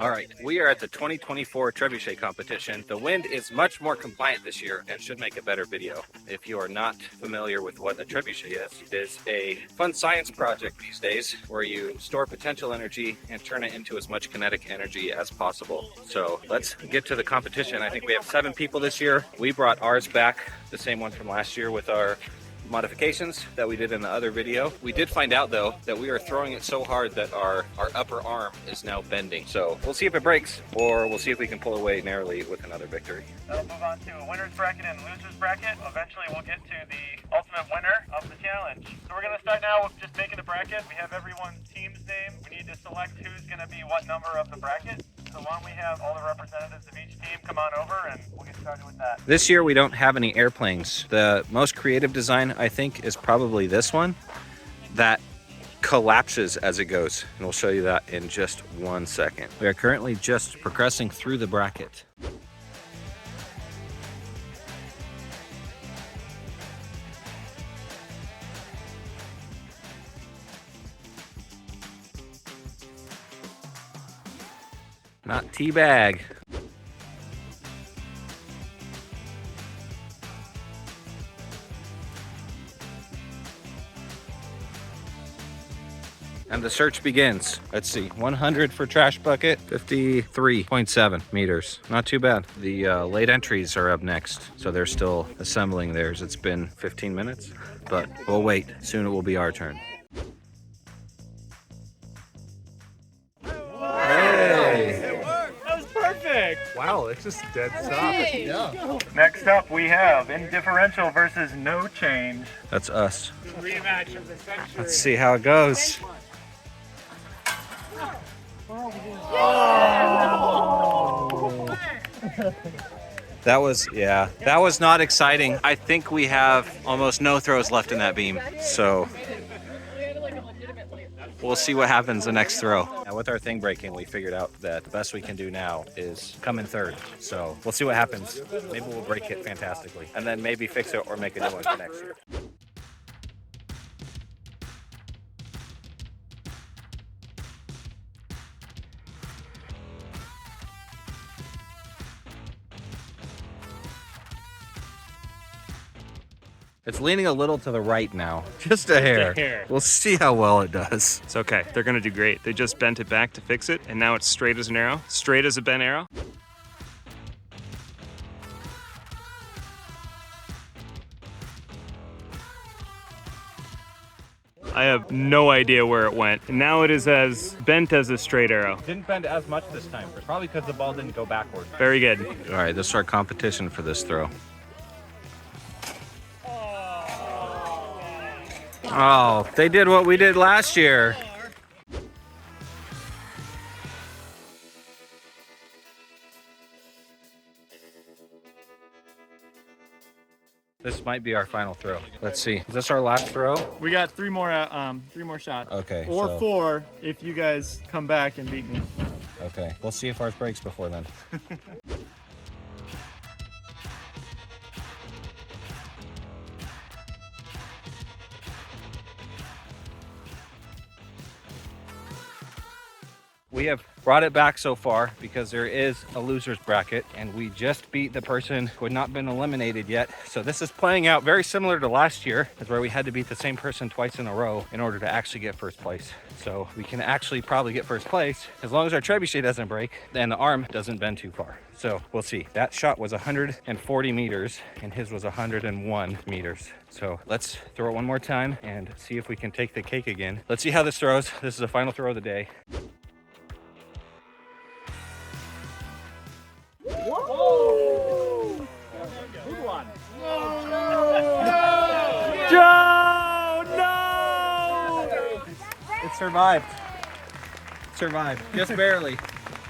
All right, we are at the 2024 Trebuchet competition. The wind is much more compliant this year and should make a better video. If you are not familiar with what a trebuchet is, it is a fun science project these days where you store potential energy and turn it into as much kinetic energy as possible. So let's get to the competition. I think we have 7 people this year. We brought ours back, the same one from last year, with our modifications that we did in the other video. We did find out though that we are throwing it so hard that our upper arm is now bending. So we'll see if it breaks, or we'll see if we can pull away narrowly with another victory. That'll move on to a winner's bracket and loser's bracket. Eventually we'll get to the ultimate winner of the challenge. So we're gonna start now with just making a bracket. We have everyone's team's name. We need to select who's gonna be what number of the bracket. So why don't we have all the representatives of each team come on over and we'll get started with that. This year we don't have any airplanes. The most creative design, I think, is probably this one that collapses as it goes. And we'll show you that in just 1 second. We are currently just progressing through the bracket. Not teabag. And the search begins. Let's see, 100 for trash bucket, 53.7 meters. Not too bad. The late entries are up next, so they're still assembling theirs. It's been 15 minutes, but we'll wait. Soon it will be our turn. Wow, it's just dead stop. Yeah. Next up we have indifferential versus no change. That's us. Rematch of the century. Let's see how it goes. That was not exciting. I think we have almost no throws left in that beam, so we'll see what happens the next throw. Now with our thing breaking, we figured out that the best we can do now is come in third. So we'll see what happens. Maybe we'll break it fantastically and then maybe fix it or make a new one for next year. It's leaning a little to the right now, just a hair. We'll see how well it does. It's okay, they're gonna do great. They just bent it back to fix it, and now it's straight as an arrow, straight as a bent arrow. I have no idea where it went. Now it is as bent as a straight arrow. Didn't bend as much this time, probably because the ball didn't go backward. Very good. All right, this is our competition for this throw. Oh, they did what we did last year. This might be our final throw. Let's see. Is this our last throw? We got three more shots. Okay. Or so, 4 if you guys come back and beat me. Okay. We'll see if ours breaks before then. We have brought it back so far because there is a loser's bracket and we just beat the person who had not been eliminated yet. So this is playing out very similar to last year, is where we had to beat the same person twice in a row in order to actually get first place. So we can actually probably get first place as long as our trebuchet doesn't break and the arm doesn't bend too far. So we'll see. That shot was 140 meters and his was 101 meters. So let's throw it one more time and see if we can take the cake again. Let's see how this throws. This is the final throw of the day. Whoa! Good one. Joe, no! It survived. Survived, just barely.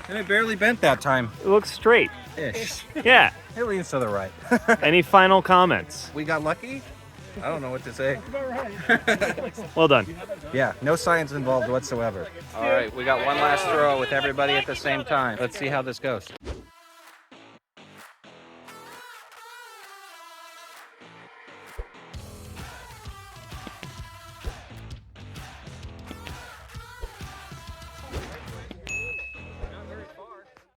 And it barely bent that time. It looks straight. Ish. Yeah. It leans to the right. Any final comments? We got lucky? I don't know what to say. Well done. Yeah, no science involved whatsoever. All right, we got one last throw with everybody at the same time. Let's see how this goes.